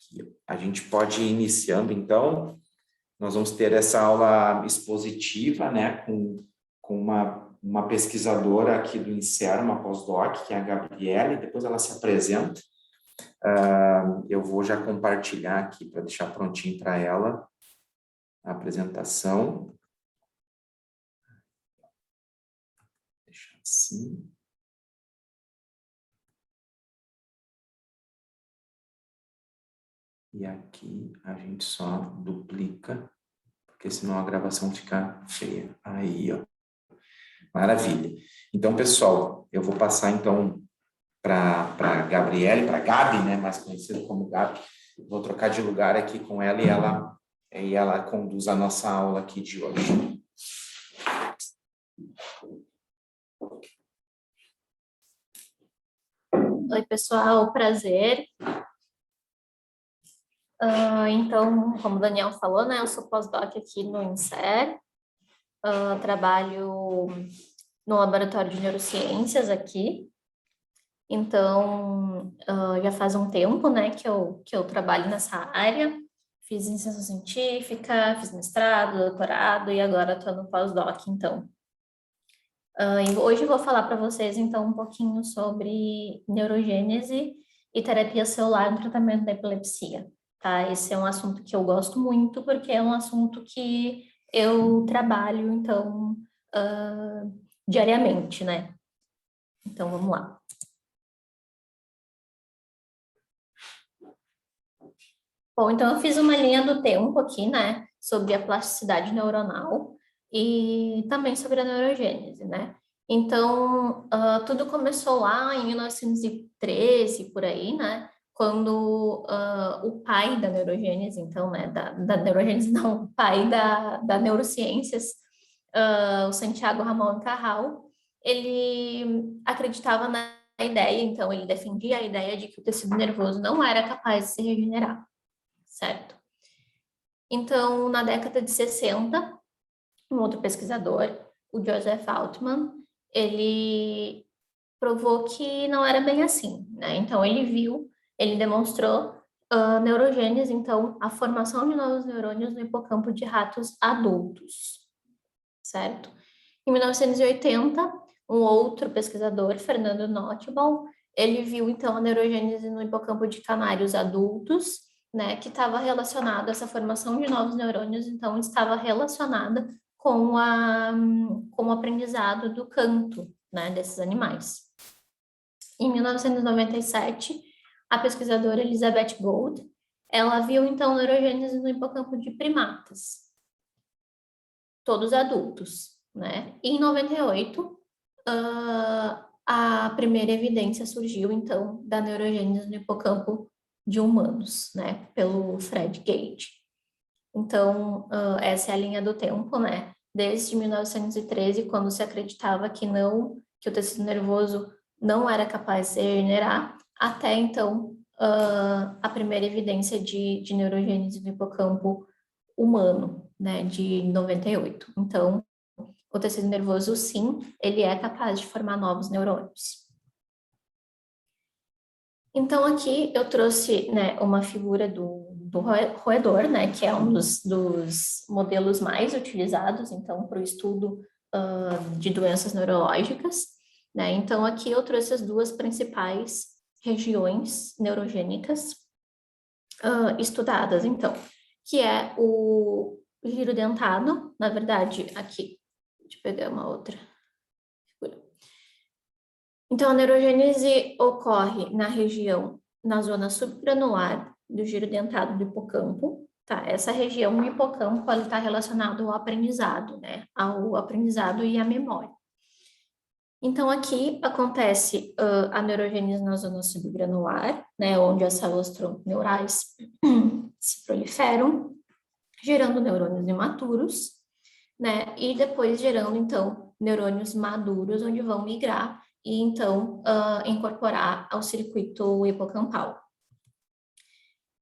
Aqui, a gente pode ir iniciando, então. Nós vamos ter essa aula expositiva, né, com uma pesquisadora aqui do INSER, uma pós-doc, que é a Gabriele, depois ela se apresenta. Eu vou já compartilhar aqui para deixar prontinho para ela a apresentação. Deixa assim. E aqui a gente só duplica, porque senão a gravação fica feia. Aí, ó. Maravilha. Então, pessoal, eu vou passar, então, para a Gabriele, para a Gabi, né, mais conhecida como Gabi. Vou trocar de lugar aqui com ela e ela conduz a nossa aula aqui de hoje. Oi, pessoal, prazer. Então, como o Daniel falou, né, eu sou pós-doc aqui no INSER, trabalho no laboratório de neurociências aqui, então, já faz um tempo, né, que eu trabalho nessa área, fiz iniciação científica, fiz mestrado, doutorado e agora estou no pós-doc, então. E hoje eu vou falar para vocês, então, um pouquinho sobre neurogênese e terapia celular no tratamento da epilepsia. Tá? Esse é um assunto que eu gosto muito, porque é um assunto que eu trabalho, então, diariamente, né? Então, vamos lá. Bom, então eu fiz uma linha do tempo aqui, né? Sobre a plasticidade neuronal e também sobre a neurogênese, né? Então, tudo começou lá em 1913, por aí, né? Quando o pai da neurogênese, então, né, da neurogênese não, o pai da neurociências, o Santiago Ramón y Cajal, ele acreditava na ideia, então ele defendia a ideia de que o tecido nervoso não era capaz de se regenerar, certo? Então, na década de 60, um outro pesquisador, o Joseph Altman, ele provou que não era bem assim, né? Então, ele demonstrou neurogênese, então, a formação de novos neurônios no hipocampo de ratos adultos, certo? Em 1980, um outro pesquisador, Fernando Nottebohm, ele viu, então, a neurogênese no hipocampo de canários adultos, né, que estava relacionada, essa formação de novos neurônios, então, estava relacionada com o aprendizado do canto, né, desses animais. Em 1997, a pesquisadora Elizabeth Gould, ela viu, então, neurogênese no hipocampo de primatas, todos adultos, né? E em 98, a primeira evidência surgiu, então, da neurogênese no hipocampo de humanos, né? Pelo Fred Gage. Então, essa é a linha do tempo, né? Desde 1913, quando se acreditava que o tecido nervoso não era capaz de se regenerar, até então, a primeira evidência de neurogênese no hipocampo humano, né? De 98. Então, o tecido nervoso, sim, ele é capaz de formar novos neurônios. Então, aqui eu trouxe, né, uma figura do roedor, né, que é um dos modelos mais utilizados, então, para o estudo de doenças neurológicas, né. Então, aqui eu trouxe as duas principais regiões neurogênicas estudadas, então, que é o giro dentado, na verdade, aqui, deixa eu pegar uma outra figura. Então, a neurogênese ocorre na zona subgranular do giro dentado do hipocampo, tá? Essa região do hipocampo, ela está relacionada ao aprendizado, né? Ao aprendizado e à memória. Então, aqui acontece a neurogênese na zona subgranular, né? Onde as células tronco neurais se proliferam, gerando neurônios imaturos, né? E depois gerando, então, neurônios maduros, onde vão migrar e, então, incorporar ao circuito hipocampal.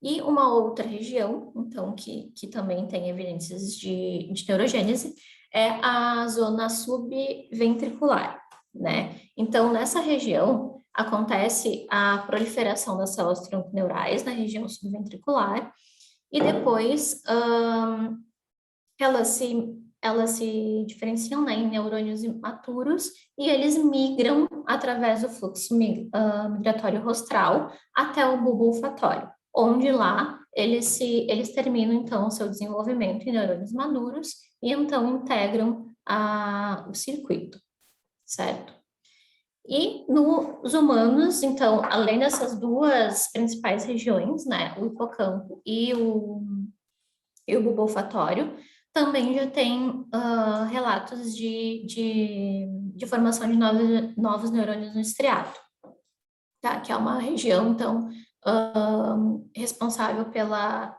E uma outra região, então, que também tem evidências de neurogênese, é a zona subventricular, né? Então, nessa região, acontece a proliferação das células tronconeurais na região subventricular, e depois elas se diferenciam, né, em neurônios imaturos e eles migram através do fluxo migratório rostral até o bulbo olfatório, onde lá eles terminam, então, o seu desenvolvimento em neurônios maduros e, então, integram o circuito, certo? E nos humanos, então, além dessas duas principais regiões, né, o hipocampo e o bulbo olfatório, também já tem relatos de formação de novos neurônios no estriato, tá? Que é uma região, então, responsável pela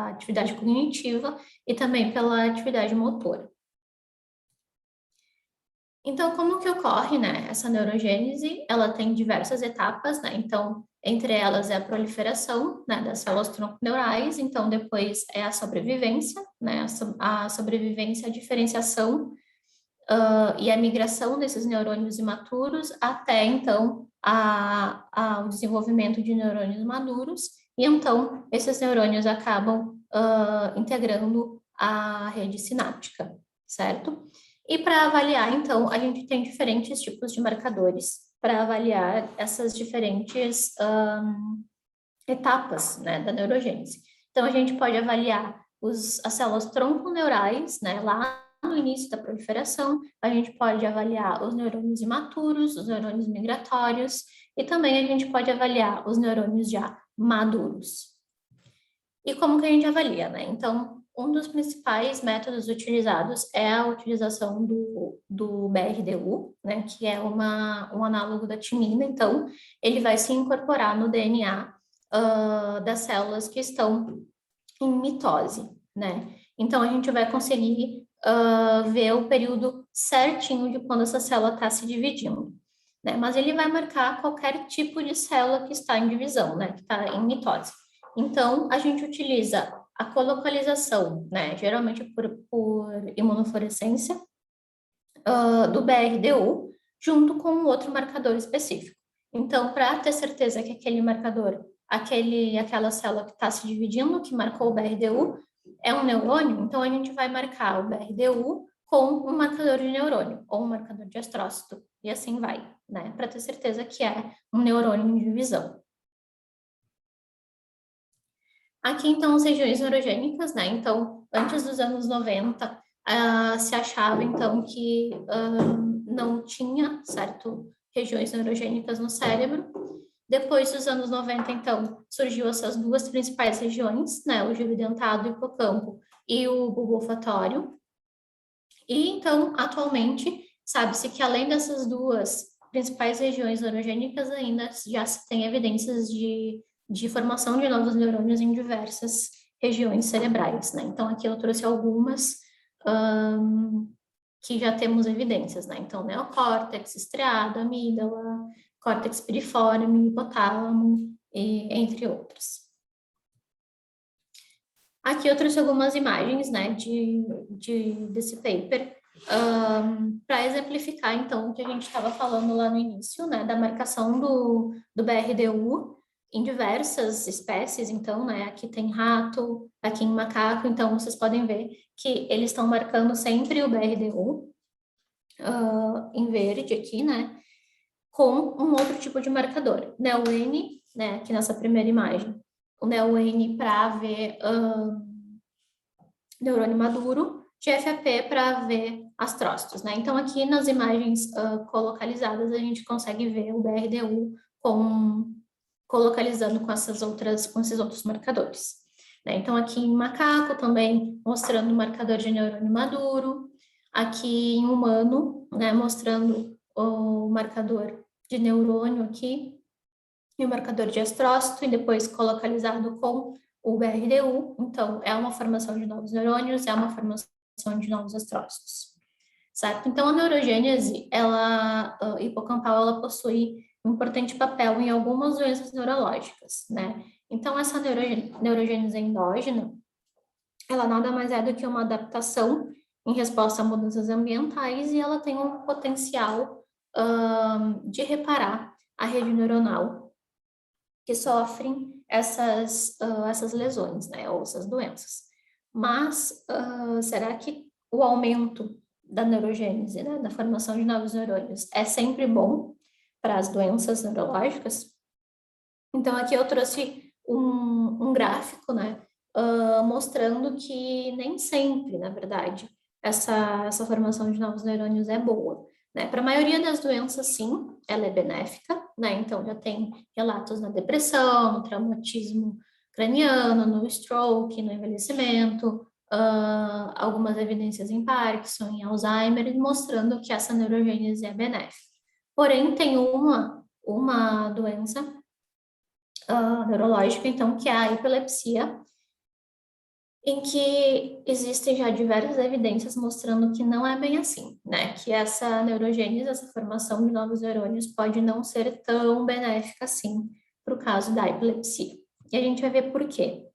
atividade cognitiva e também pela atividade motora. Então, como que ocorre, né? Essa neurogênese, ela tem diversas etapas, né? Então, entre elas é a proliferação, né, das células tronconeurais, então depois é a sobrevivência, né? A sobrevivência, a diferenciação e a migração desses neurônios imaturos até, então, o desenvolvimento de neurônios maduros, e então esses neurônios acabam integrando a rede sináptica, certo? E para avaliar, então, a gente tem diferentes tipos de marcadores para avaliar essas diferentes etapas, né, da neurogênese. Então, a gente pode avaliar as células tronconeurais, né, lá no início da proliferação, a gente pode avaliar os neurônios imaturos, os neurônios migratórios, e também a gente pode avaliar os neurônios já maduros. E como que a gente avalia, né? Então, um dos principais métodos utilizados é a utilização do BRDU, né, que é um análogo da timina. Então, ele vai se incorporar no DNA das células que estão em mitose, né? Então, a gente vai conseguir ver o período certinho de quando essa célula está se dividindo, né? Mas ele vai marcar qualquer tipo de célula que está em divisão, né, que está em mitose. Então, a gente utiliza a colocalização, né, geralmente por imunofluorescência, do BRDU, junto com outro marcador específico. Então, para ter certeza que aquele marcador, aquela célula que está se dividindo, que marcou o BRDU, é um neurônio, então a gente vai marcar o BRDU com um marcador de neurônio, ou um marcador de astrócito, e assim vai, né, para ter certeza que é um neurônio em divisão. Aqui, então, as regiões neurogênicas, né? Então, antes dos anos 90, se achava, então, que não tinha, certo, regiões neurogênicas no cérebro. Depois dos anos 90, então, surgiu essas duas principais regiões, né? O giro dentado, o hipocampo e o bulbo olfatório. E, então, atualmente, sabe-se que além dessas duas principais regiões neurogênicas, ainda já se tem evidências de formação de novos neurônios em diversas regiões cerebrais, né? Então, aqui eu trouxe algumas que já temos evidências, né? Então, neocórtex, estriado, amígdala, córtex piriforme, hipotálamo, entre outras. Aqui eu trouxe algumas imagens, né, desse paper, para exemplificar, então, o que a gente estava falando lá no início, né, da marcação do BRDU em diversas espécies. Então, né, aqui tem rato, aqui em macaco, então vocês podem ver que eles estão marcando sempre o BRDU em verde aqui, né, com um outro tipo de marcador, NEO-N, né, aqui nessa primeira imagem, o NEO-N para ver neurônio maduro, GFAP para ver astrócitos, né? Então, aqui nas imagens colocalizadas, a gente consegue ver o BRDU colocalizando com esses outros marcadores. Né? Então, aqui em macaco também mostrando o marcador de neurônio maduro, aqui em humano, né, mostrando o marcador de neurônio aqui, e o marcador de astrócito, e depois colocalizado com o BRDU. Então, é uma formação de novos neurônios, é uma formação de novos astrócitos, certo? Então, a neurogênese, hipocampal, ela possui um importante papel em algumas doenças neurológicas, né? Então, essa neurogênese endógena, ela nada mais é do que uma adaptação em resposta a mudanças ambientais e ela tem um potencial de reparar a rede neuronal que sofrem essas lesões, né, ou essas doenças. Mas, será que o aumento da neurogênese, né, da formação de novos neurônios, é sempre bom para as doenças neurológicas? Então, aqui eu trouxe um gráfico, né, mostrando que nem sempre, na verdade, essa formação de novos neurônios é boa. Né? Para a maioria das doenças, sim, ela é benéfica, né? Então, já tem relatos na depressão, no traumatismo craniano, no stroke, no envelhecimento, algumas evidências em Parkinson, em Alzheimer, mostrando que essa neurogênese é benéfica. Porém, tem uma doença neurológica, então, que é a epilepsia, em que existem já diversas evidências mostrando que não é bem assim, né? Que essa neurogênese, essa formação de novos neurônios pode não ser tão benéfica assim para o caso da epilepsia. E a gente vai ver por quê.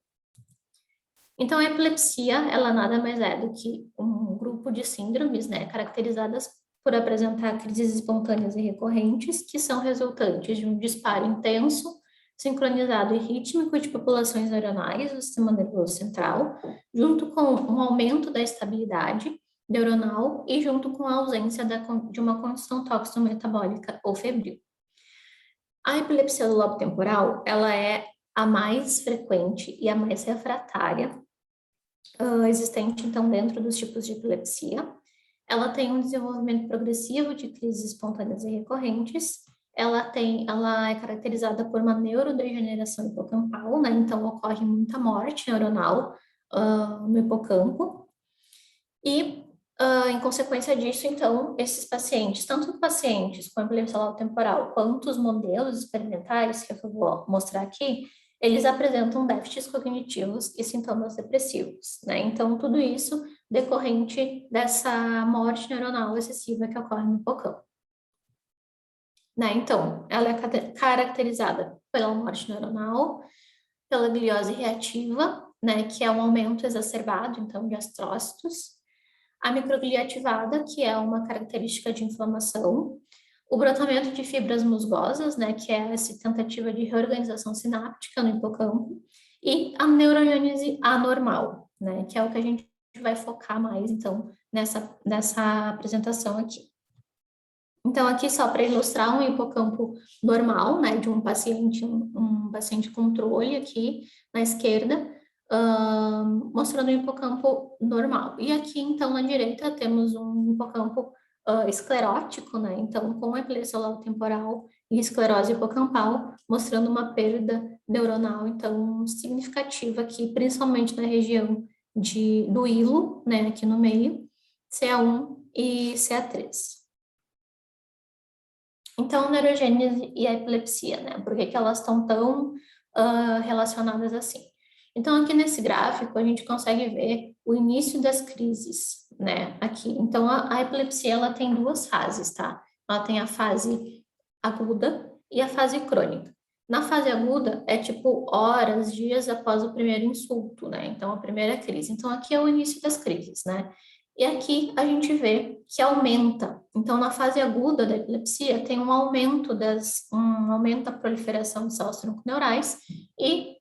Então, a epilepsia, ela nada mais é do que um grupo de síndromes, né? Caracterizadas por apresentar crises espontâneas e recorrentes, que são resultantes de um disparo intenso, sincronizado e rítmico de populações neuronais do sistema nervoso central, junto com um aumento da estabilidade neuronal e junto com a ausência de uma condição tóxico-metabólica ou febril. A epilepsia do lobo temporal, ela é a mais frequente e a mais refratária existente, então, dentro dos tipos de epilepsia. Ela tem um desenvolvimento progressivo de crises espontâneas e recorrentes. Ela é caracterizada por uma neurodegeneração hipocampal, né? Então, ocorre muita morte neuronal no hipocampo. E, em consequência disso, então, esses pacientes, tanto pacientes com epilepsia temporal, quanto os modelos experimentais, que eu vou mostrar aqui, eles apresentam déficits cognitivos e sintomas depressivos, né? Então, tudo isso decorrente dessa morte neuronal excessiva que ocorre no hipocampo. Né? Então, ela é caracterizada pela morte neuronal, pela gliose reativa, né, que é um aumento exacerbado, então, de astrócitos, a microglia ativada, que é uma característica de inflamação, o brotamento de fibras musgosas, né, que é essa tentativa de reorganização sináptica no hipocampo, e a neurogênese anormal, né, que é o que a gente vai focar mais, então, nessa apresentação aqui. Então, aqui só para ilustrar um hipocampo normal, né, de um paciente controle aqui na esquerda, mostrando um hipocampo normal. E aqui, então, na direita, temos um hipocampo esclerótico, né, então, com epilepsia temporal e esclerose hipocampal, mostrando uma perda neuronal, então, significativa aqui, principalmente na região do hilo, né, aqui no meio, CA1 e CA3. Então, a neurogênese e a epilepsia, né? Por que elas estão tão relacionadas assim? Então, aqui nesse gráfico, a gente consegue ver o início das crises, né? Aqui. Então, a epilepsia, ela tem duas fases, tá? Ela tem a fase aguda e a fase crônica. Na fase aguda, é tipo horas, dias após o primeiro insulto, né? Então, a primeira crise. Então, aqui é o início das crises, né? E aqui a gente vê que aumenta. Então, na fase aguda da epilepsia, tem um aumento da proliferação de células tronconeurais e,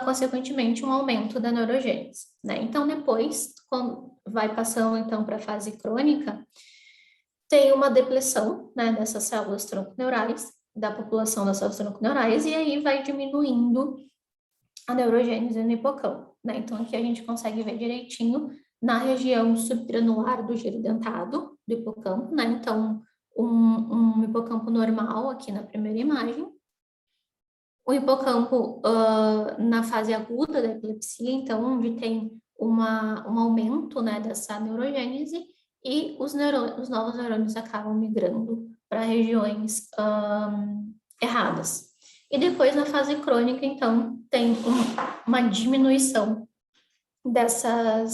consequentemente, um aumento da neurogênese, né? Então, depois, quando vai passando, então, para a fase crônica, tem uma depressão, né, dessas células tronconeurais, da população das células tronconeurais, e aí vai diminuindo a neurogênese no hipocampo, né? Então, aqui a gente consegue ver direitinho na região subgranular do giro dentado do hipocampo, né? Então, um hipocampo normal aqui na primeira imagem, o hipocampo na fase aguda da epilepsia, então, onde tem um aumento, né, dessa neurogênese, e os novos neurônios acabam migrando para regiões erradas. E depois, na fase crônica, então, tem uma diminuição dessa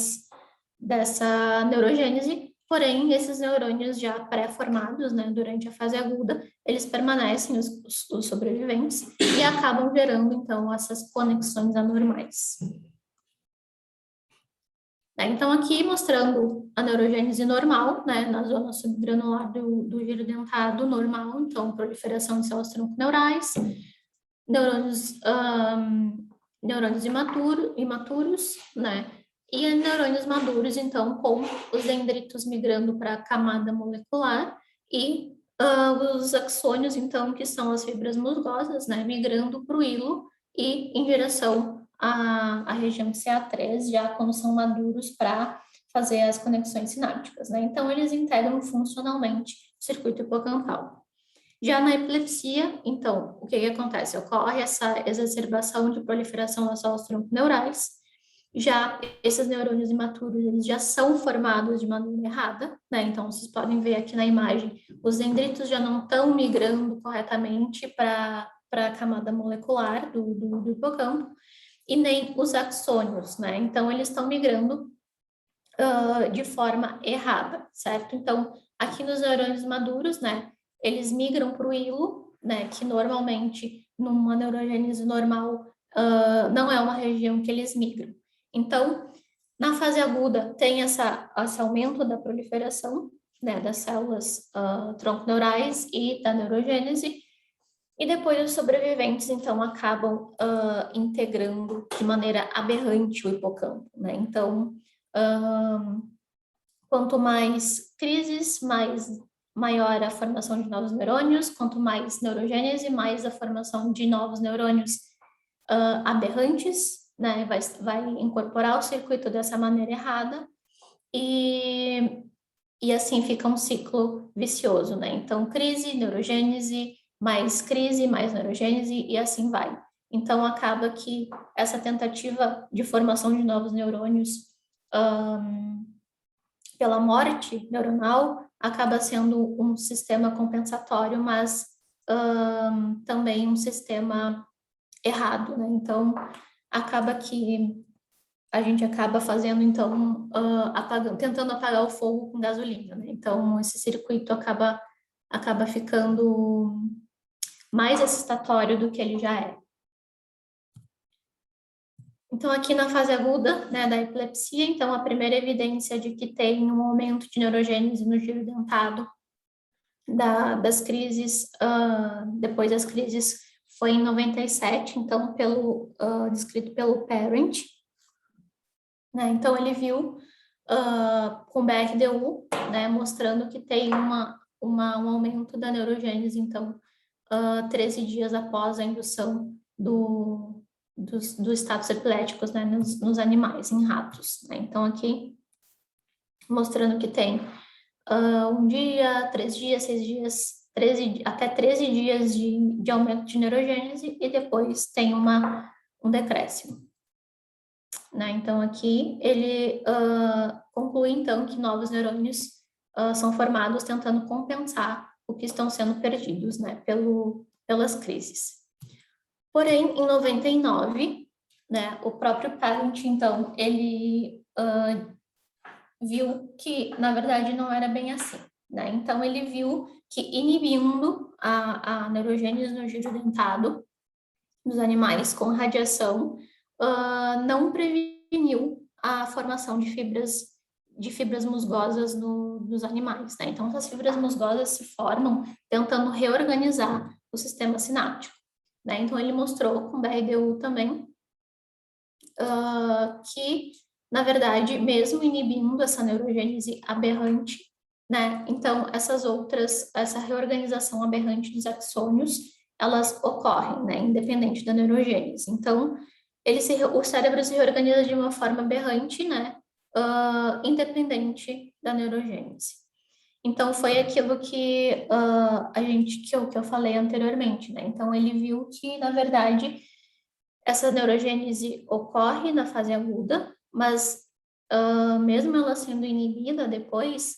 neurogênese, porém, esses neurônios já pré-formados, né, durante a fase aguda, eles permanecem, os sobreviventes, e acabam gerando, então, essas conexões anormais. Então, aqui mostrando a neurogênese normal, né, na zona subgranular do giro dentado normal, então, proliferação de células tronconeurais, neurônios imaturos, né, e neurônios maduros, então, com os dendritos migrando para a camada molecular e os axônios, então, que são as fibras musgosas, né, migrando para o hilo e em direção à região CA3, já quando são maduros para fazer as conexões sinápticas, né? Então, eles integram funcionalmente o circuito hipocampal. Já na epilepsia, então, o que acontece? Ocorre essa exacerbação de proliferação das células tronconeurais. Já esses neurônios imaturos, eles já são formados de maneira errada, né? Então, vocês podem ver aqui na imagem, os dendritos já não estão migrando corretamente para a camada molecular do hipocampo, e nem os axônios, né? Então, eles estão migrando de forma errada, certo? Então, aqui nos neurônios maduros, né, eles migram para o hilo, né, que normalmente, numa neurogênese normal, não é uma região que eles migram. Então, na fase aguda, tem esse aumento da proliferação, né, das células tronconeurais e da neurogênese, e depois os sobreviventes, então, acabam integrando de maneira aberrante o hipocampo, né? Então, quanto mais crises, maior a formação de novos neurônios, quanto mais neurogênese, mais a formação de novos neurônios aberrantes, né? Vai incorporar o circuito dessa maneira errada, e assim fica um ciclo vicioso, né? Então, crise, neurogênese, mais neurogênese, e assim vai. Então, acaba que essa tentativa de formação de novos neurônios pela morte neuronal acaba sendo um sistema compensatório, mas também um sistema errado, né? Então, acaba que a gente acaba fazendo, então, tentando apagar o fogo com gasolina, né? Então, esse circuito acaba ficando mais excitatório do que ele já é. Então, aqui na fase aguda, né, da epilepsia, então, a primeira evidência de que tem um aumento de neurogênese no giro dentado das crises, depois das crises, foi em 97, então, descrito pelo Parent, né? Então, ele viu com BRDU, né, mostrando que tem um aumento da neurogênese, então, 13 dias após a indução dos estados epiléticos, né, nos animais, em ratos, né? Então, aqui, mostrando que tem 1 dia, 3 dias, 6 dias, até 13 dias de aumento de neurogênese, e depois tem um decréscimo, né? Então, aqui ele conclui, então, que novos neurônios são formados tentando compensar o que estão sendo perdidos, né, pelas crises. Porém, em 99, né, o próprio Parent, então, ele viu que, na verdade, não era bem assim, né? Então, ele viu que inibindo a neurogênese no giro dentado dos animais com radiação não preveniu a formação de fibras musgosas nos animais, né? Então, essas fibras musgosas se formam tentando reorganizar o sistema sináptico, né? Então, ele mostrou com BRDU também que, na verdade, mesmo inibindo essa neurogênese aberrante, né? Então, essa reorganização aberrante dos axônios, elas ocorrem, né? Independente da neurogênese. Então, o cérebro se reorganiza de uma forma aberrante, né? Independente da neurogênese. Então, foi aquilo que que eu falei anteriormente, né? Então, ele viu que, na verdade, essa neurogênese ocorre na fase aguda, mas mesmo ela sendo inibida depois,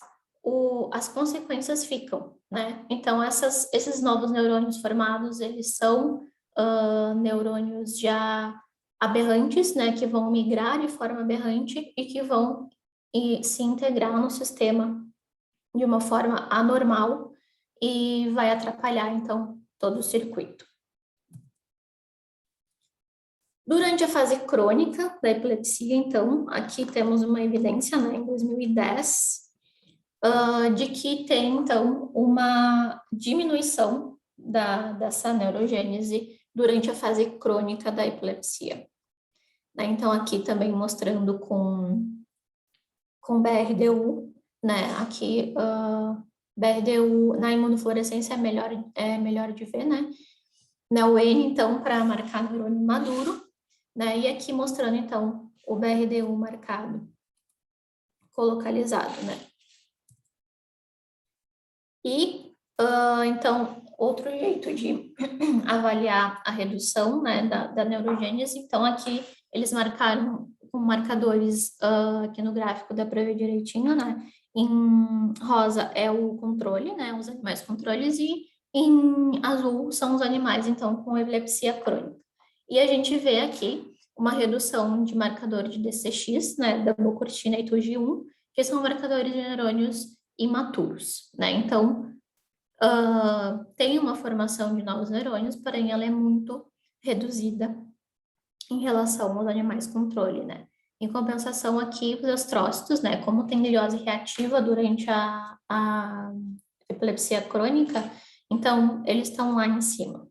as consequências ficam, né? Então, esses novos neurônios formados, eles são neurônios já aberrantes, né? Que vão migrar de forma aberrante e que vão se integrar no sistema de uma forma anormal e vai atrapalhar, então, todo o circuito. Durante a fase crônica da epilepsia, então, aqui temos uma evidência, né, em 2010, de que tem, então, uma diminuição dessa neurogênese durante a fase crônica da epilepsia. Né? Então, aqui também mostrando com BRDU, né, aqui BRDU na imunofluorescência é melhor de ver, né, o N, então, para marcar neurônio maduro, né, e aqui mostrando, então, o BRDU marcado, colocalizado, né. E, então, outro jeito de avaliar a redução, né, da neurogênese, então, aqui eles marcaram com marcadores, aqui no gráfico dá para ver direitinho, né, em rosa é o controle, né, os animais controles, e em azul são os animais, então, com epilepsia crônica. E a gente vê aqui uma redução de marcador de DCX, né, da bucortina e TUG1, que são marcadores de neurônios imaturos, né? Então, tem uma formação de novos neurônios, porém ela é muito reduzida em relação aos animais controle, né? Em compensação aqui, os astrócitos, né? Como tem gliose reativa durante a epilepsia crônica, então eles estão lá em cima.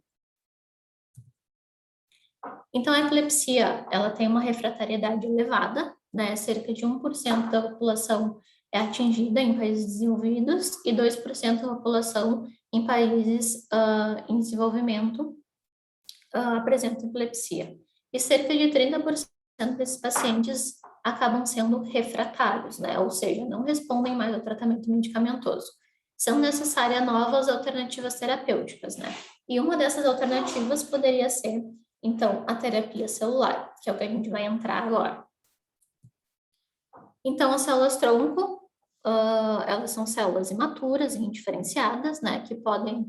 Então, a epilepsia, ela tem uma refratariedade elevada, né? Cerca de 1% da população é atingida em países desenvolvidos e 2% da população em países em desenvolvimento apresenta epilepsia. E cerca de 30% desses pacientes acabam sendo refratários, né? Ou seja, não respondem mais ao tratamento medicamentoso. São necessárias novas alternativas terapêuticas, né? E uma dessas alternativas poderia ser, então, a terapia celular, que é o que a gente vai entrar agora. Então, as células-tronco, elas são células imaturas e indiferenciadas, né, que podem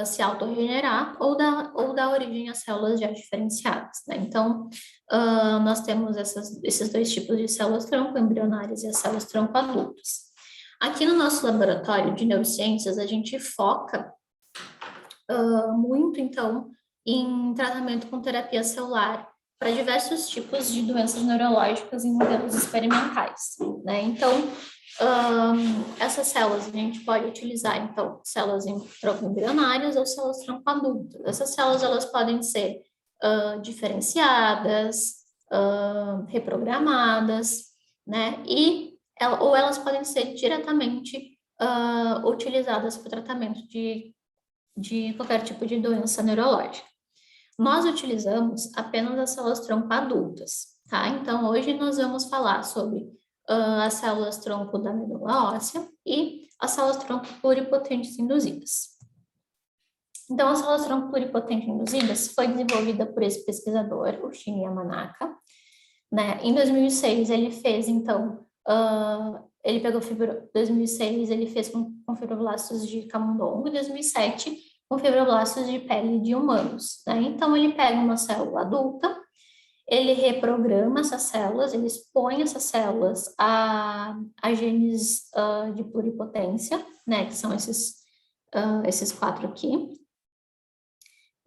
se autorregenerar ou dar origem a células já diferenciadas, né? Então, nós temos esses dois tipos de células-tronco, embrionárias e as células-tronco adultas. Aqui no nosso laboratório de neurociências, a gente foca muito, então, em tratamento com terapia celular para diversos tipos de doenças neurológicas em modelos experimentais, né? Então, essas células a gente pode utilizar, então, células tronco embrionárias ou células tronco adultas. Essas células, elas podem ser diferenciadas, reprogramadas, né? Ou elas podem ser diretamente utilizadas para o tratamento de qualquer tipo de doença neurológica. Nós utilizamos apenas as células-tronco adultas, tá? Então, hoje nós vamos falar sobre as células-tronco da medula óssea e as células-tronco pluripotentes induzidas. Então, as células-tronco pluripotentes induzidas foi desenvolvida por esse pesquisador, o Shinya Yamanaka, né? Em 2006, ele fez, então, ele pegou 2006, ele fez com fibroblastos de camundongo, em 2007, com fibroblastos de pele de humanos, né? Então, ele pega uma célula adulta, ele reprograma essas células, ele expõe essas células a genes de pluripotência, né? Que são esses 4 aqui.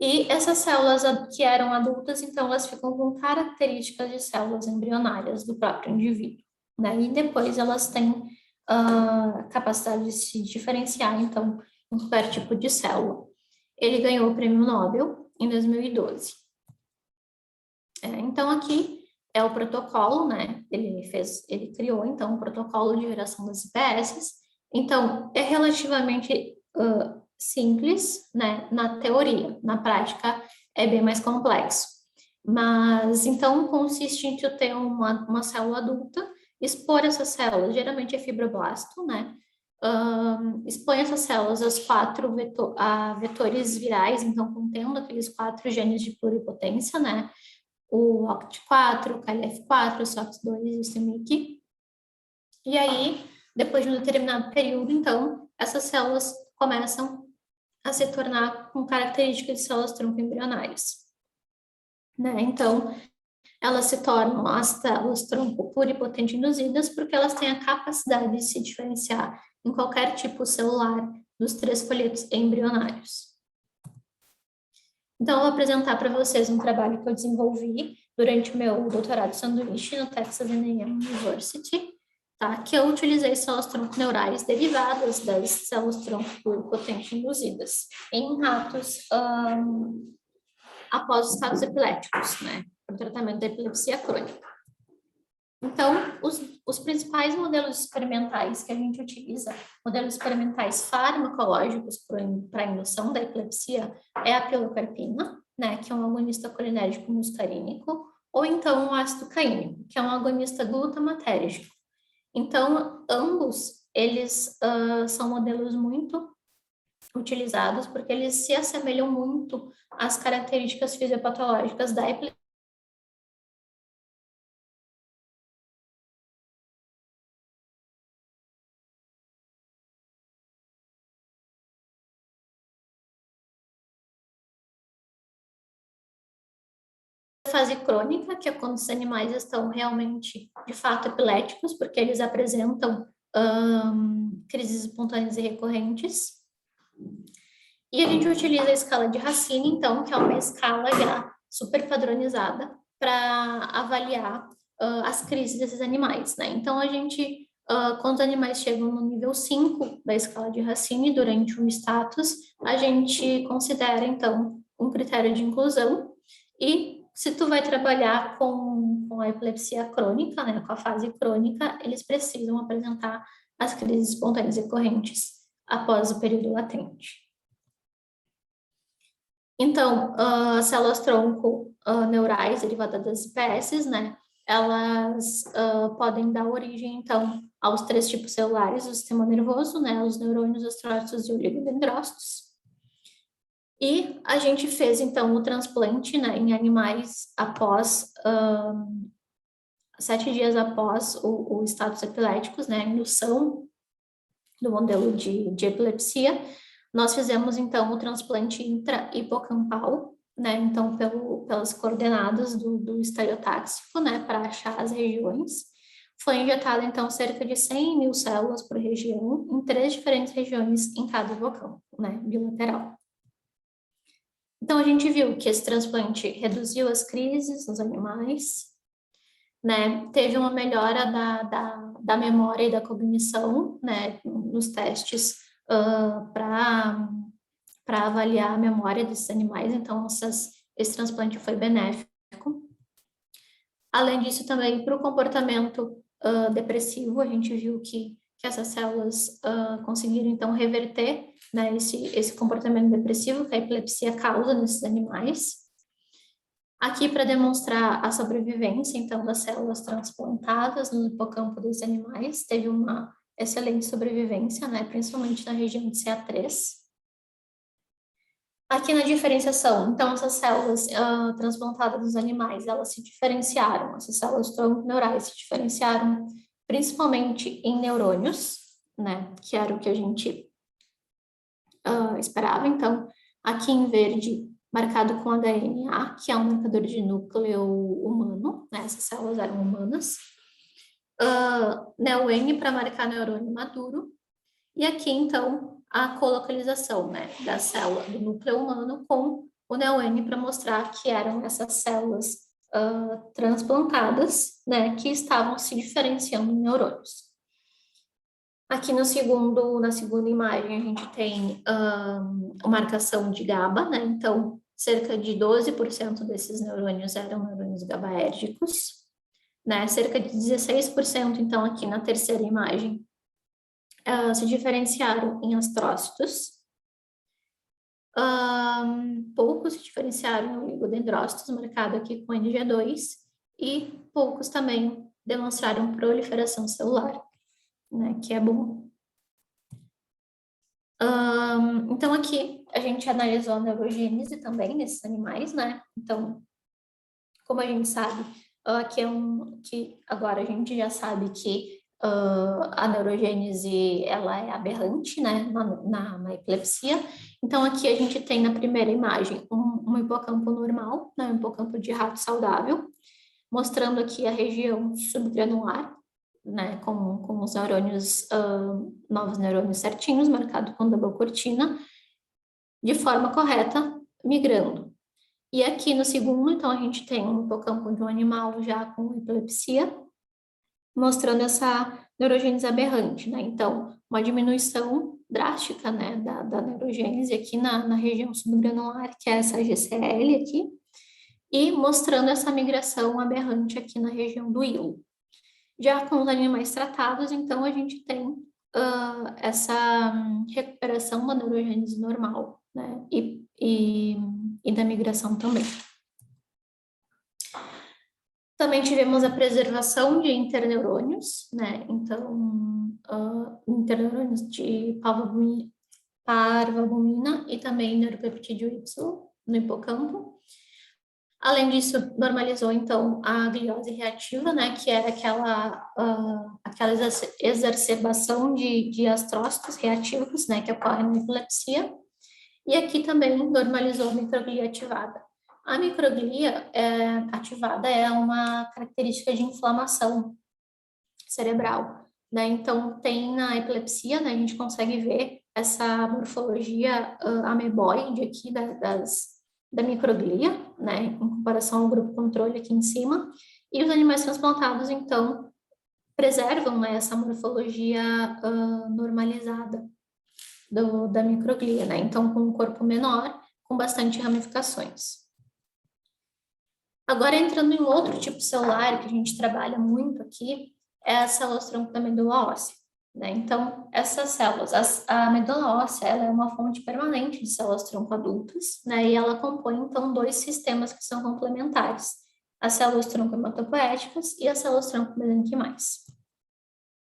E essas células que eram adultas, então, elas ficam com características de células embrionárias do próprio indivíduo, né? E depois elas têm a capacidade de se diferenciar, então, em qualquer tipo de célula. Ele ganhou o Prêmio Nobel em 2012. Então, aqui é o protocolo, né? Ele criou, então, o protocolo de geração das IPS, Então, é relativamente simples, né, na teoria. Na prática, é bem mais complexo. Mas, então, consiste em tu ter uma célula adulta, expor essas células, geralmente é fibroblasto, né? Expõe essas células aos a vetores virais, então, contendo aqueles 4 genes de pluripotência, né? O OCT4, o KLF4, o SOX2 e o CMYC. E aí, depois de um determinado período, então, essas células começam a se tornar com características de células tronco embrionárias, né? Então, elas se tornam as células tronco pluripotente induzidas porque elas têm a capacidade de se diferenciar em qualquer tipo celular dos 3 folhetos embrionários. Então, eu vou apresentar para vocês um trabalho que eu desenvolvi durante o meu doutorado sanduíche no Texas A&M University, tá? Que eu utilizei células tronco neurais derivadas das células tronco pluripotente induzidas em ratos após estados epiléticos, né? Para o tratamento da epilepsia crônica. Então, os principais modelos experimentais que a gente utiliza, modelos experimentais farmacológicos para a indução da epilepsia, é a pilocarpina, né, que é um agonista colinérgico muscarínico, ou então o ácido caínico, que é um agonista glutamatérgico. Então, ambos, eles são modelos muito utilizados porque eles se assemelham muito às características fisiopatológicas da epilepsia. Fase crônica, que é quando os animais estão realmente, de fato, epiléticos, porque eles apresentam crises espontâneas e recorrentes. E a gente utiliza a escala de Racine, então, que é uma escala já super padronizada para avaliar as crises desses animais, né? Então, a gente, quando os animais chegam no nível 5 da escala de Racine, durante um status, a gente considera, então, um critério de inclusão. E se tu vai trabalhar com a epilepsia crônica, né, com a fase crônica, eles precisam apresentar as crises espontâneas recorrentes após o período latente. Então, as células tronco neurais derivadas das IPS, né, elas podem dar origem, então, aos 3 tipos celulares do sistema nervoso, né, os neurônios, astrócitos e oligodendrócitos. E a gente fez, então, o transplante, né, em animais após 7 dias após o status epiléticos, né, a indução do modelo de epilepsia. Nós fizemos, então, o transplante intra-hipocampal, né, então, pelas coordenadas do estereotáxico, né, para achar as regiões. Foi injetado, então, cerca de 100.000 células por região, em 3 diferentes regiões em cada hipocampo, né, bilateral. Então, a gente viu que esse transplante reduziu as crises nos animais, né? Teve uma melhora da memória e da cognição, né? Nos testes para avaliar a memória desses animais. Então, esse transplante foi benéfico. Além disso, também para o comportamento depressivo, a gente viu que essas células conseguiram, então, reverter, né, esse comportamento depressivo que a epilepsia causa nesses animais. Aqui, para demonstrar a sobrevivência, então, das células transplantadas no hipocampo dos animais, teve uma excelente sobrevivência, né, principalmente na região de CA3. Aqui na diferenciação, então, essas células transplantadas dos animais, elas se diferenciaram, essas células neurais se diferenciaram principalmente em neurônios, né, que era o que a gente esperava. Então, aqui em verde, marcado com HNA, que é um marcador de núcleo humano, né, essas células eram humanas. NEO-N para marcar neurônio maduro. E aqui, então, a colocalização, né, da célula do núcleo humano com o NEO-N para mostrar que eram essas células transplantadas, né, que estavam se diferenciando em neurônios. Aqui na segunda imagem, a gente tem a marcação de GABA, né? Então, cerca de 12% desses neurônios eram neurônios GABAérgicos, né? Cerca de 16%, então, aqui na terceira imagem, se diferenciaram em astrócitos, poucos se diferenciaram em oligodendrócitos, marcado aqui com NG2, e poucos também demonstraram proliferação celular, né, que é bom. Então, aqui a gente analisou a neurogênese também nesses animais, né? Então, como a gente sabe, que agora a gente já sabe que a neurogênese ela é aberrante, né, na epilepsia. Então, aqui a gente tem na primeira imagem um hipocampo normal, né, um hipocampo de rato saudável, mostrando aqui a região subgranular, né, com os neurônios, novos neurônios certinhos, marcado com double cortina, de forma correta, migrando. E aqui no segundo, então, a gente tem um hipocampo de um animal já com epilepsia, mostrando essa neurogênese aberrante, né? Então, uma diminuição drástica, né, da neurogênese aqui na região subgranular, que é essa GCL aqui, e mostrando essa migração aberrante aqui na região do hilo. Já com os animais tratados, então, a gente tem essa recuperação da neurogênese normal, né? E da migração também. Também tivemos a preservação de interneurônios, né? Então, interneurônios de parvalbumina e também neuropeptídeo Y no hipocampo. Além disso, normalizou, então, a gliose reativa, né, que é aquela exacerbação de astrócitos reativos, né, que ocorre na epilepsia. E aqui também normalizou a microglia ativada. A microglia ativada é uma característica de inflamação cerebral, né? Então, tem na epilepsia, né, a gente consegue ver essa morfologia ameboide aqui da microglia, né, em comparação ao grupo controle aqui em cima, e os animais transplantados, então, preservam, né, essa morfologia normalizada da microglia, né, então, com um corpo menor, com bastante ramificações. Agora, entrando em outro tipo celular que a gente trabalha muito aqui, é a célula-tronco da medula óssea, né? Então, essas células, a medula óssea, ela é uma fonte permanente de células-tronco adultas, né? E ela compõe, então, dois sistemas que são complementares, as células-tronco hematopoéticas e as células-tronco mesenquimais.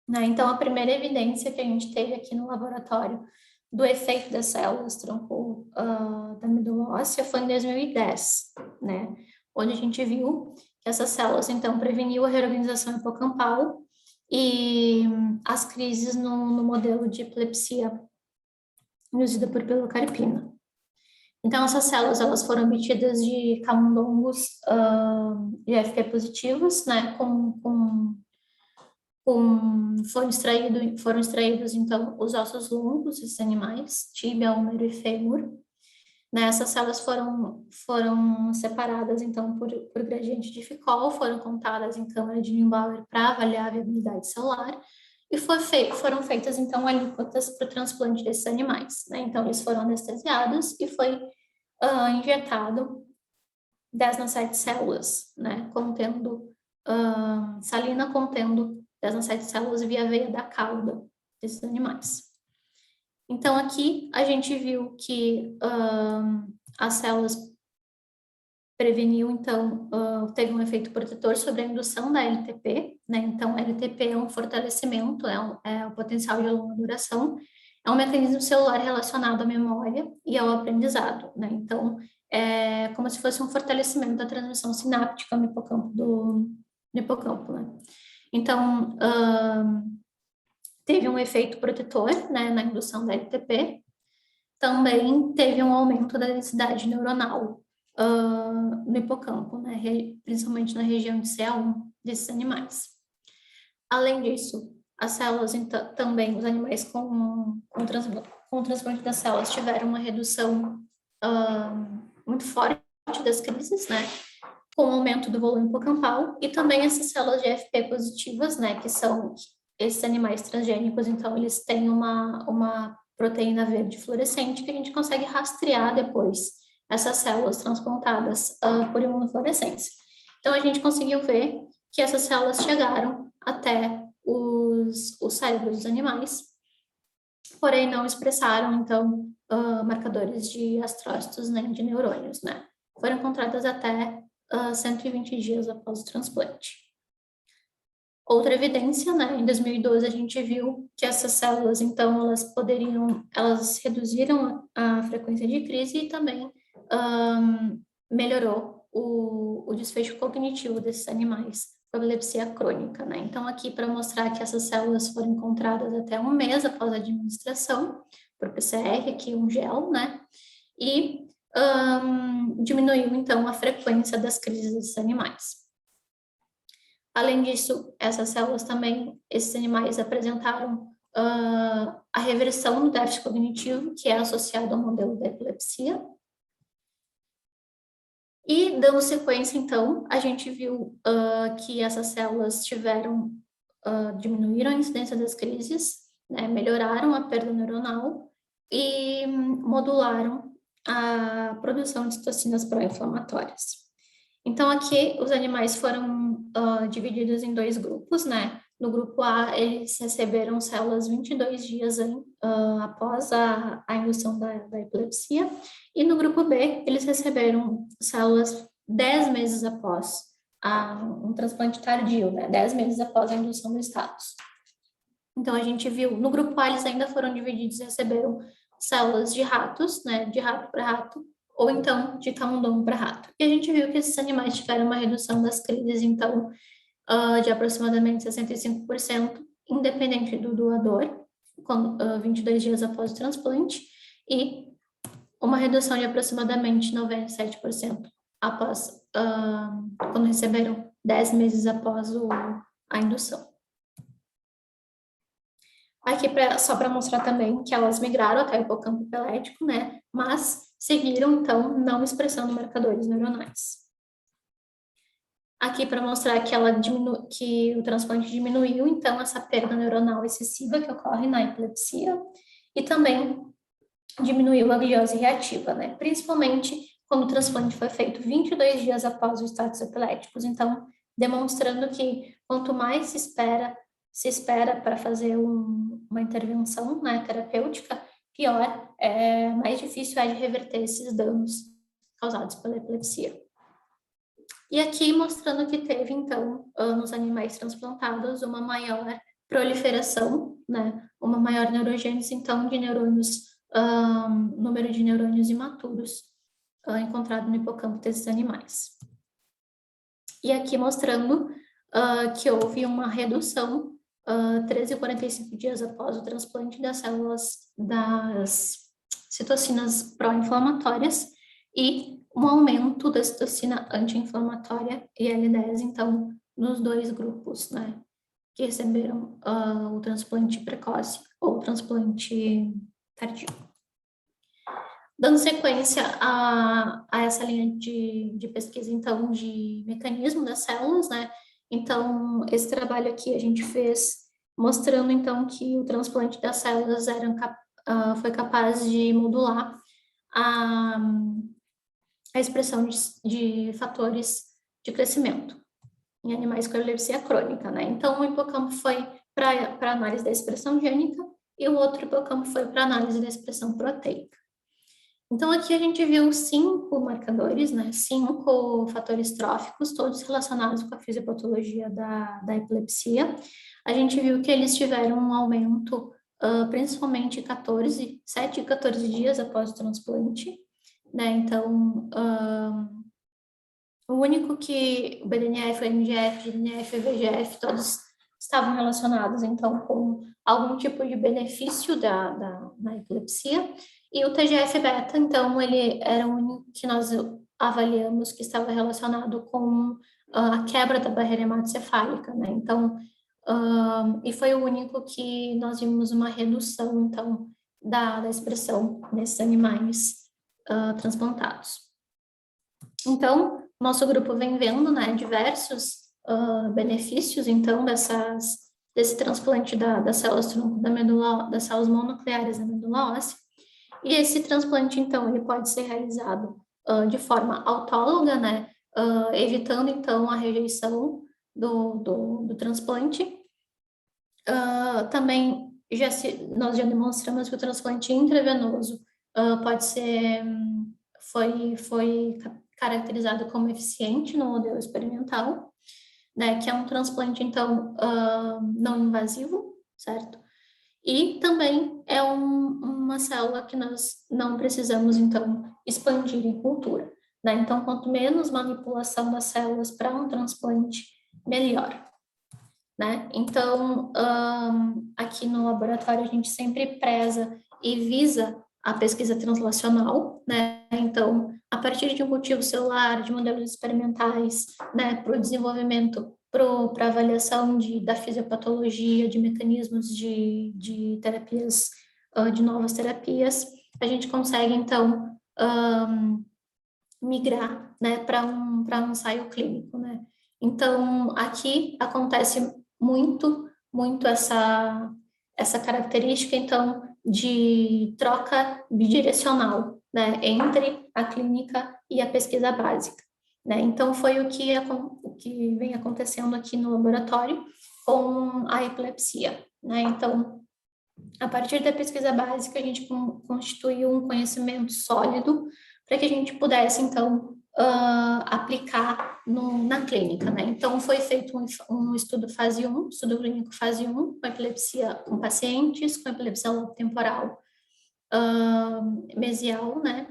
Né? Então, a primeira evidência que a gente teve aqui no laboratório do efeito das células-tronco da medula óssea foi em 2010, né? Onde a gente viu que essas células, então, preveniu a reorganização hipocampal e as crises no modelo de epilepsia induzida por pilocarpina. Então, essas células, elas foram obtidas de camundongos IFP positivos, né, foram extraídos, então, os ossos longos desses animais, tíbia, húmero e fêmur. Né, essas células foram separadas, então, por gradiente de Ficol, foram contadas em câmara de Neubauer para avaliar a viabilidade celular, e foram feitas, então, alíquotas para o transplante desses animais. Né? Então, eles foram anestesiados e foi injetado 10 nas 7 células, né? Contendo, salina contendo 10 nas 7 células via veia da cauda desses animais. Então, aqui a gente viu que as células preveniu, então, teve um efeito protetor sobre a indução da LTP, né? Então, a LTP é um fortalecimento, é o potencial de longa duração, é um mecanismo celular relacionado à memória e ao aprendizado, né? Então, é como se fosse um fortalecimento da transmissão sináptica no hipocampo, né? Então, teve um efeito protetor, né, na indução da LTP. Também teve um aumento da densidade neuronal no hipocampo, né, principalmente na região de CA1 desses animais. Além disso, as células, então, também, os animais com transplante das células tiveram uma redução muito forte das crises, né, com o aumento do volume hipocampal, e também essas células de FP positivas, né, que são esses animais transgênicos, então eles têm uma proteína verde fluorescente que a gente consegue rastrear depois essas células transplantadas por imunofluorescência. Então, a gente conseguiu ver que essas células chegaram até os cérebros dos animais porém não expressaram, então, marcadores de astrócitos nem de neurônios, né? Foram encontradas até 120 dias após o transplante. Outra evidência, né, em 2012 a gente viu que essas células, então, elas reduziram a frequência de crise e também melhorou o desfecho cognitivo desses animais, epilepsia crônica, né? Então, aqui para mostrar que essas células foram encontradas até um mês após a administração, por PCR, aqui um gel, né? E diminuiu, então, a frequência das crises desses animais. Além disso, essas células também, esses animais apresentaram a reversão do déficit cognitivo, que é associado ao modelo da epilepsia. E, dando sequência, então, a gente viu que essas células diminuíram a incidência das crises, né, melhoraram a perda neuronal e modularam a produção de citocinas pró-inflamatórias. Então, aqui os animais foram divididos em 2 grupos, né? No grupo A, eles receberam células 22 dias após a indução da epilepsia, e no grupo B, eles receberam células 10 meses após um transplante tardio, né? 10 meses após a indução do status. Então, a gente viu, no grupo A, eles ainda foram divididos e receberam células de ratos, né? De rato para rato, ou então de camundongo para rato. E a gente viu que esses animais tiveram uma redução das crises, então, de aproximadamente 65%, independente do doador, 22 dias após o transplante, e uma redução de aproximadamente 97% após, quando receberam 10 meses após a indução. Aqui só para mostrar também que elas migraram até o hipocampo hipelético, né? Mas seguiram, então, não expressando marcadores neuronais. Aqui para mostrar que o transplante diminuiu, então, essa perda neuronal excessiva que ocorre na epilepsia e também diminuiu a gliose reativa, né? Principalmente quando o transplante foi feito 22 dias após os status epiléticos, então, demonstrando que quanto mais se espera para fazer uma intervenção, né, terapêutica, pior, mais difícil é de reverter esses danos causados pela epilepsia. E aqui mostrando que teve, então, nos animais transplantados, uma maior proliferação, né, uma maior neurogênese, então, de neurônios, número de neurônios imaturos encontrado no hipocampo desses animais. E aqui mostrando que houve uma redução 13 e 45 dias após o transplante das células das citocinas pró-inflamatórias e um aumento da citocina anti-inflamatória IL-10, então, nos 2 grupos, né, que receberam o transplante precoce ou o transplante tardio. Dando sequência a essa linha de pesquisa, então, de mecanismo das células, né, então, esse trabalho aqui a gente fez mostrando, então, que o transplante das células foi capaz de modular a expressão de fatores de crescimento em animais com epilepsia crônica, né? Então, o hipocampo foi para análise da expressão gênica e o outro hipocampo foi para análise da expressão proteica. Então, aqui a gente viu 5 marcadores, né? 5 fatores tróficos, todos relacionados com a fisiopatologia da epilepsia. A gente viu que eles tiveram um aumento, principalmente 7 e 14 dias após o transplante, né? Então, o único que o BDNF, o MGF, GDNF e VGF, todos estavam relacionados, então, com algum tipo de benefício na epilepsia. E o TGF-beta, então, ele era o único que nós avaliamos que estava relacionado com a quebra da barreira hematocefálica, né? Então, e foi o único que nós vimos uma redução, então, da expressão nesses animais transplantados. Então, nosso grupo vem vendo, né, diversos benefícios, então, desse transplante das células tronco da medula, das células mononucleares da medula óssea. E esse transplante, então, ele pode ser realizado de forma autóloga, né, evitando, então, a rejeição do transplante. Também nós já demonstramos que o transplante intravenoso pode ser, foi caracterizado como eficiente no modelo experimental, né, que é um transplante, então, não invasivo, certo? E também é uma célula que nós não precisamos, então, expandir em cultura, né? Então, quanto menos manipulação das células para um transplante, melhor, né? Então, aqui no laboratório a gente sempre preza e visa a pesquisa translacional, né? Então, a partir de um cultivo celular, de modelos experimentais, né, para o desenvolvimento, para avaliação da fisiopatologia, de mecanismos de terapias, de novas terapias, a gente consegue, então, migrar, né, para um ensaio clínico, né? Então, aqui acontece muito essa característica, então, de troca bidirecional, né, entre a clínica e a pesquisa básica, né? Então, foi o que vem acontecendo aqui no laboratório com a epilepsia, né? Então, a partir da pesquisa básica, a gente constituiu um conhecimento sólido para que a gente pudesse, então, aplicar na clínica, né? Então, foi feito um estudo fase 1, estudo clínico fase 1, com epilepsia com pacientes, com epilepsia temporal mesial, né?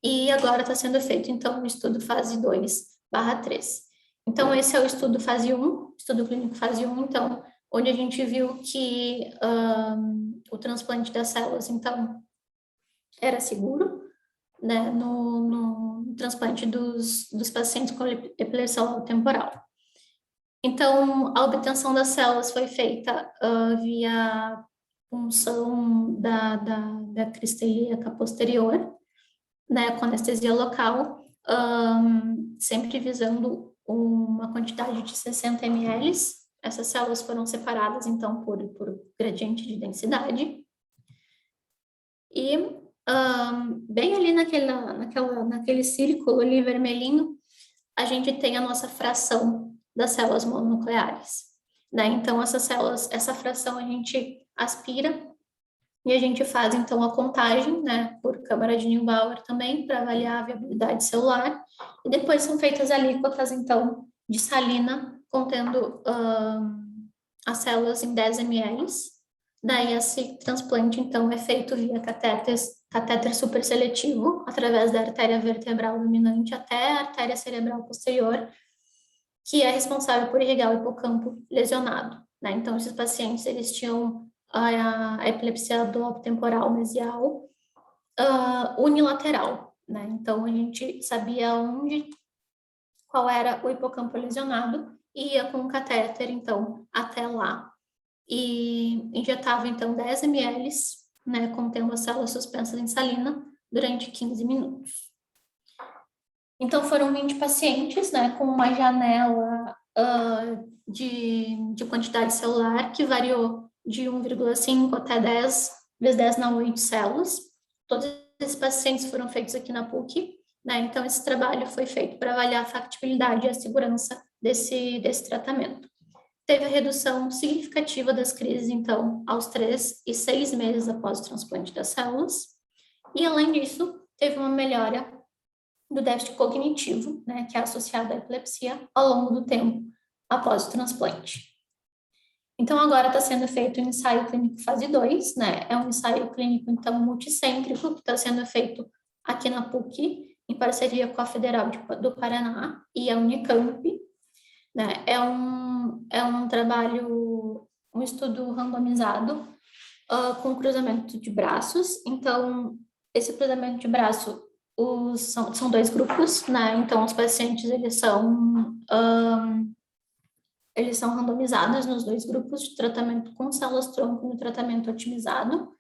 E agora está sendo feito, então, o estudo fase 2/3. Então, esse é o estudo fase 1, estudo clínico fase 1, então, onde a gente viu que o transplante das células, então, era seguro, né, no transplante dos pacientes com epilepsia temporal. Então, a obtenção das células foi feita via punção da crista ilíaca posterior, né, com anestesia local, sempre visando uma quantidade de 60 ml. Essas células foram separadas, então, por gradiente de densidade. E bem ali naquele círculo ali vermelhinho, a gente tem a nossa fração das células mononucleares, né? Então, essa fração a gente aspira e a gente faz, então, a contagem, né, por câmara de Neubauer também, para avaliar a viabilidade celular. E depois são feitas alíquotas, então, de salina, contendo as células em 10 ml. Daí, esse transplante, então, é feito via catéter superseletivo, através da artéria vertebral dominante até a artéria cerebral posterior, que é responsável por irrigar o hipocampo lesionado, né? Então, esses pacientes, eles tinham a epilepsia do lobo temporal mesial unilateral, né? Então, a gente sabia qual era o hipocampo lesionado e ia com o catéter, então, até lá. E injetava, então, 10 ml, né, contendo as células suspensas em salina, durante 15 minutos. Então, foram 20 pacientes, né, com uma janela de quantidade celular que variou de 1,5 até 10 vezes 10 na 8 células. Todos esses pacientes foram feitos aqui na PUC, né, então esse trabalho foi feito para avaliar a factibilidade e a segurança desse tratamento. Teve a redução significativa das crises, então, aos 3 e 6 meses após o transplante das células. E, além disso, teve uma melhora do déficit cognitivo, né, que é associado à epilepsia, ao longo do tempo após o transplante. Então, agora está sendo feito o ensaio clínico fase 2, né, é um ensaio clínico, então, multicêntrico, que está sendo feito aqui na PUC, em parceria com a Federal do Paraná e a Unicamp, né, é um trabalho, um estudo randomizado com cruzamento de braços. Então, esse cruzamento de braço, são 2 grupos, né? Então, os pacientes, eles são randomizados nos 2 grupos de tratamento com células-tronco no tratamento otimizado.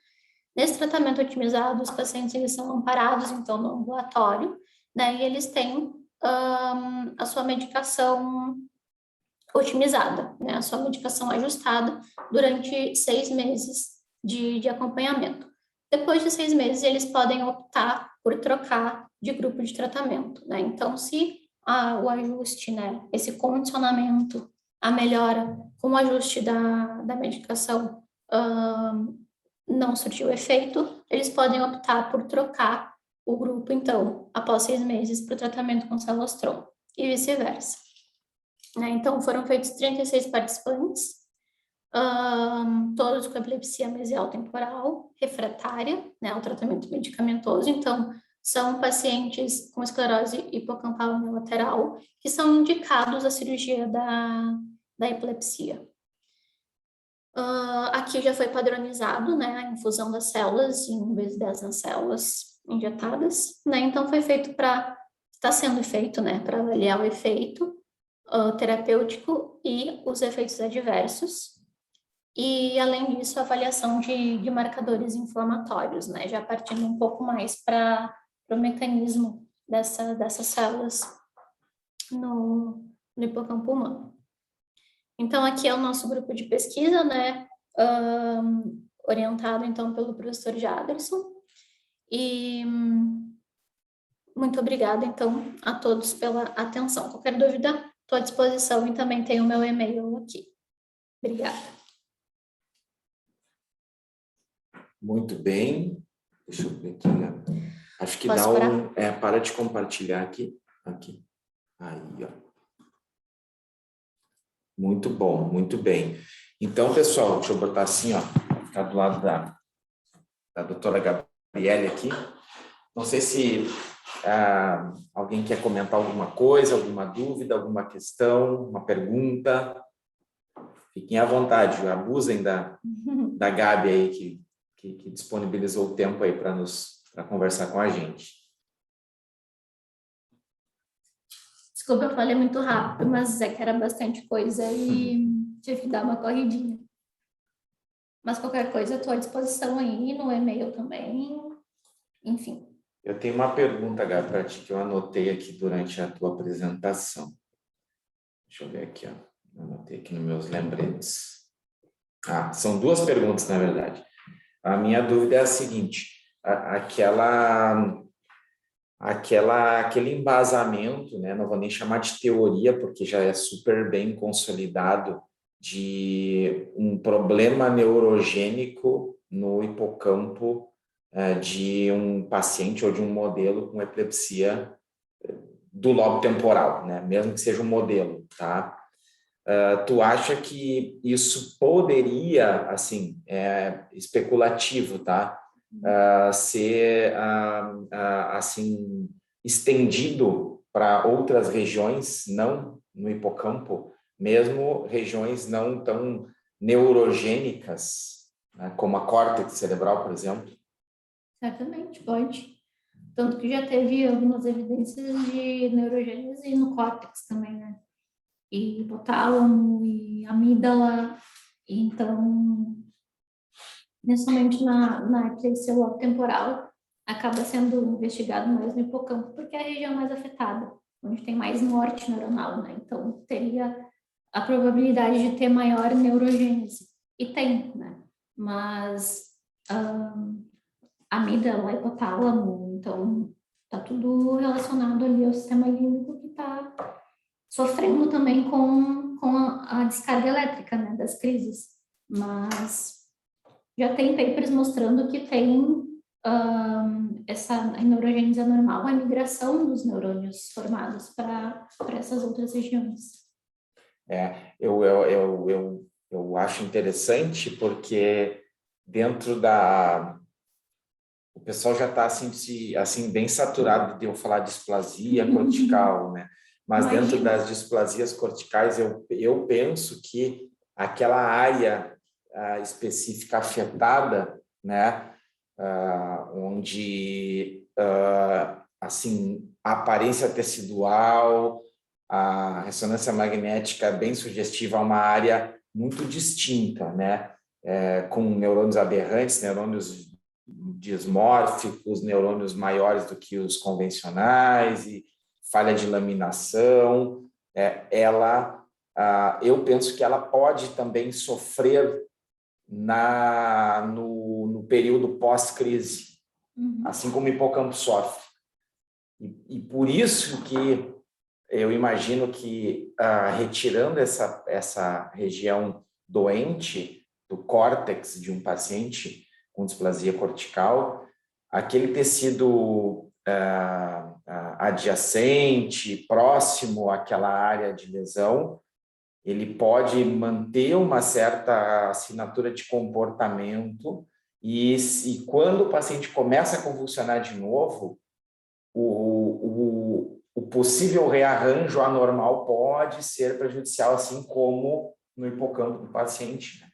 Nesse tratamento otimizado, os pacientes, eles são amparados, então, no ambulatório, né? E eles têm a sua medicação otimizada, né? A sua medicação ajustada durante 6 meses de acompanhamento. Depois de 6 meses, eles podem optar por trocar de grupo de tratamento, né? Então, se o ajuste, né, esse condicionamento, a melhora com o ajuste da medicação não surtiu efeito, eles podem optar por trocar o grupo, então, após 6 meses, para o tratamento com celastrol, e vice-versa. Né? Então, foram feitos 36 participantes, todos com epilepsia mesial temporal, refratária, né, ao tratamento medicamentoso. Então, são pacientes com esclerose hipocampal unilateral que são indicados à cirurgia da epilepsia. Aqui já foi padronizado, né, a infusão das células em 1 vezes 10 nas células injetadas, né, então foi feito está sendo feito, né, para avaliar o efeito terapêutico e os efeitos adversos, e além disso, a avaliação de marcadores inflamatórios, né, já partindo um pouco mais para o mecanismo dessas células no hipocampo humano. Então, aqui é o nosso grupo de pesquisa, né, orientado, então, pelo professor Jaderson. E muito obrigada, então, a todos pela atenção. Qualquer dúvida, estou à disposição e também tenho o meu e-mail aqui. Obrigada. Muito bem. Deixa eu ver aqui, né? Acho que Posso parar? para de compartilhar aqui. Aqui. Aí, ó. Muito bom, muito bem. Então, pessoal, deixa eu botar assim, ó, ficar do lado da doutora Gabriele aqui. Não sei se alguém quer comentar alguma coisa, alguma dúvida, alguma questão, uma pergunta. Fiquem à vontade, abusem da Gabi aí, que disponibilizou o tempo aí para conversar com a gente. Desculpa, eu falei muito rápido, mas é que era bastante coisa e tive que dar uma corridinha. Mas qualquer coisa, estou à disposição aí, no e-mail também, enfim. Eu tenho uma pergunta, Gabi, para ti, que eu anotei aqui durante a tua apresentação. Deixa eu ver aqui, ó. Eu anotei aqui nos meus lembretes. São 2 perguntas, na verdade. A minha dúvida é a seguinte, aquele embasamento, né, não vou nem chamar de teoria, porque já é super bem consolidado, de um problema neurogênico no hipocampo de um paciente ou de um modelo com epilepsia do lobo temporal, né, mesmo que seja um modelo, tá? Tu acha que isso poderia, assim, especulativo, tá? Ser assim estendido para outras regiões, não no hipocampo, mesmo regiões não tão neurogênicas, né, como a córtex cerebral, por exemplo? Certamente, pode. Tanto que já teve algumas evidências de neurogênese no córtex também, né? E hipotálamo, e amígdala. Então, principalmente na epilepsia temporal, acaba sendo investigado mais no hipocampo, porque é a região mais afetada, onde tem mais morte neuronal, né? Então, teria a probabilidade de ter maior neurogênese. E tem, né? Mas amígdala, hipotálamo, então tá tudo relacionado ali ao sistema límbico que está sofrendo também com a descarga elétrica, né, das crises. Mas já tem papers mostrando que tem essa neurogênese anormal, a migração dos neurônios formados para essas outras regiões. Eu acho interessante porque dentro o pessoal já está assim bem saturado de eu falar displasia cortical, né? Mas dentro das displasias corticais, eu penso que aquela área específica afetada, né? Onde assim a aparência tecidual, a ressonância magnética é bem sugestiva a uma área muito distinta, né? Com neurônios aberrantes, neurônios dismórficos, neurônios maiores do que os convencionais e falha de laminação. Eu penso que ela pode também sofrer no período pós-crise, assim como o hipocampo sofre. E por isso que eu imagino que retirando essa região doente, do córtex de um paciente com displasia cortical, aquele tecido adjacente, próximo àquela área de lesão, ele pode manter uma certa assinatura de comportamento e quando o paciente começa a convulsionar de novo, o possível rearranjo anormal pode ser prejudicial, assim como no hipocampo do paciente, né?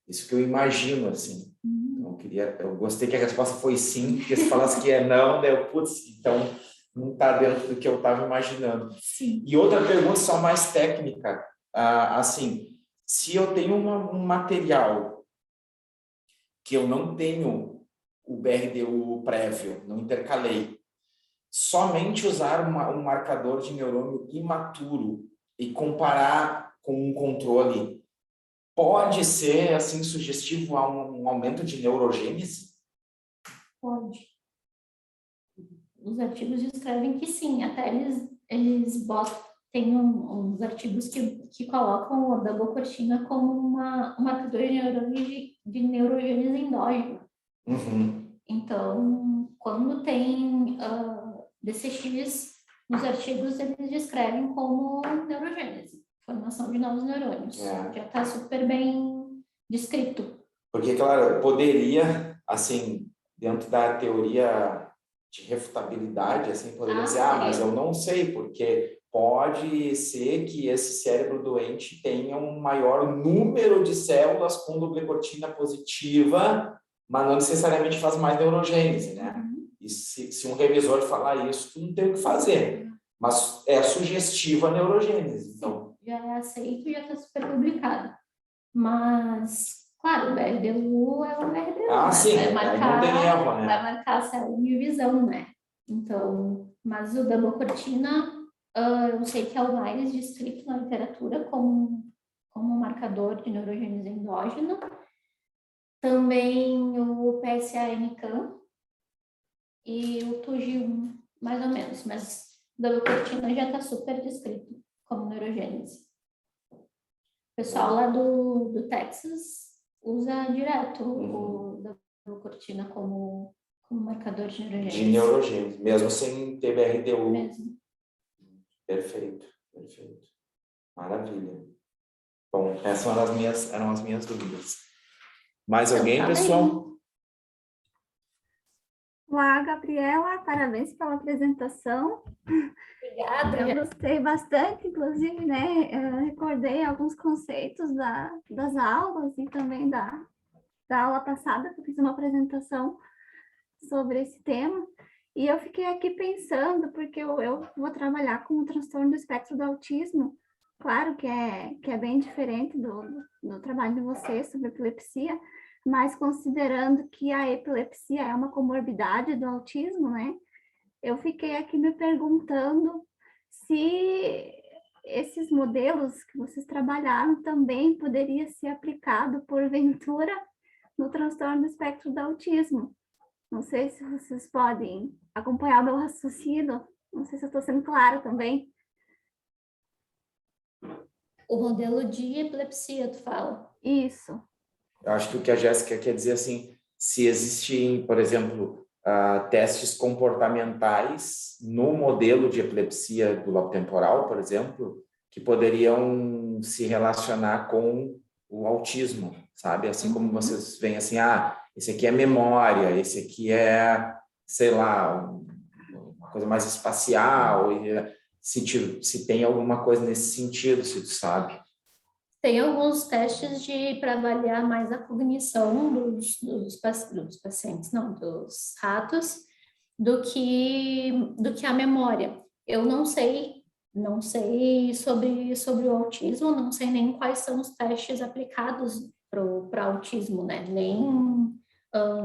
Isso que eu imagino, assim. Então, eu gostei que a resposta foi sim, porque se falasse que é não, daí eu, putz, então não está dentro do que eu estava imaginando. Sim. E outra pergunta só mais técnica, assim, se eu tenho um material que eu não tenho o BRDU prévio, não intercalei, somente usar um marcador de neurônio imaturo e comparar com um controle pode ser assim sugestivo a um aumento de neurogênese? Pode. Os artigos descrevem que sim, até eles botam, tem uns artigos que colocam a dabocortina como um marcador de neurogênese endógena. Uhum. Então, quando tem DCX nos artigos, eles descrevem como neurogênese, formação de novos neurônios. Já está super bem descrito. Porque, claro, poderia, assim, dentro da teoria de refutabilidade, assim, poderia dizer, mas eu não sei, porque pode ser que esse cérebro doente tenha um maior número de células com dublecortina positiva, mas não necessariamente faz mais neurogênese, né? E se um revisor falar isso, tu não tem o que fazer. Mas é sugestiva a neurogênese. Então. Já é aceito e já está super publicado. Mas, claro, o BRDU é o BRDU. Né? Sim, vai marcar, não tem erro, né? Vai marcar a célula de visão, né? Então, mas o dabocortina, eu sei que é o mais descrito na literatura como marcador de neurogênese endógena. Também o PSA-NCAM e o TUG1, mais ou menos, mas o dabocortina já está super descrito como neurogênese. O pessoal lá do Texas usa direto o dabocortina como marcador de neurogênese. De neurogênese, mesmo sem ter BRDU. Mesmo. Perfeito. Maravilha. Bom, essas eram as minhas dúvidas. Mais alguém, tá pessoal? Bem. Olá, Gabriela, parabéns pela apresentação. Obrigada. Eu gostei bastante, inclusive, né? Eu recordei alguns conceitos das aulas e também da aula passada, que eu fiz uma apresentação sobre esse tema. E eu fiquei aqui pensando, porque eu vou trabalhar com o transtorno do espectro do autismo. Claro que é bem diferente do trabalho de vocês sobre epilepsia, mas considerando que a epilepsia é uma comorbidade do autismo, né? Eu fiquei aqui me perguntando se esses modelos que vocês trabalharam também poderia ser aplicado, porventura, no transtorno do espectro do autismo. Não sei se vocês podem acompanhar o meu raciocínio, não sei se eu estou sendo clara também. O modelo de epilepsia, tu fala? Isso. Eu acho que o que a Jéssica quer dizer, assim, se existem, por exemplo, testes comportamentais no modelo de epilepsia do lobo temporal, por exemplo, que poderiam se relacionar com o autismo, sabe? Assim como vocês veem assim, esse aqui é memória, esse aqui é, sei lá, uma coisa mais espacial, se tem alguma coisa nesse sentido, se tu sabe. Tem alguns testes para avaliar mais a cognição dos pacientes, não, dos ratos, do que a memória. Eu não sei sobre o autismo, não sei nem quais são os testes aplicados para autismo, né? Nem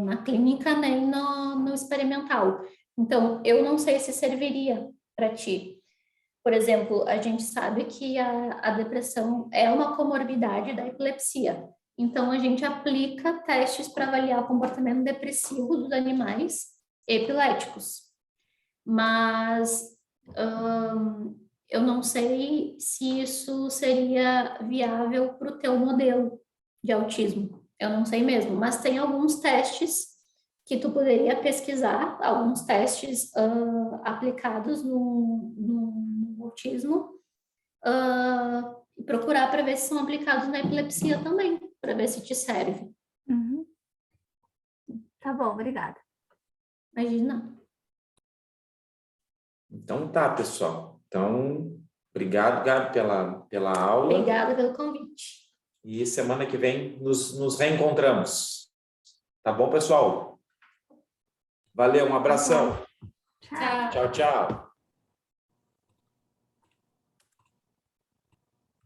na clínica, nem no experimental. Então, eu não sei se serviria para ti. Por exemplo, a gente sabe que a depressão é uma comorbidade da epilepsia. Então, a gente aplica testes para avaliar o comportamento depressivo dos animais epiléticos. Mas eu não sei se isso seria viável para o teu modelo de autismo. Eu não sei mesmo, mas tem alguns testes que tu poderia pesquisar, alguns testes aplicados no autismo, e procurar para ver se são aplicados na epilepsia também, para ver se te serve. Uhum. Tá bom, obrigada. Imagina. Então tá, pessoal. Então, obrigado, Gabi, pela aula. Obrigada pelo convite. E semana que vem nos reencontramos. Tá bom, pessoal? Valeu, um abração. Tchau. Tchau, tchau.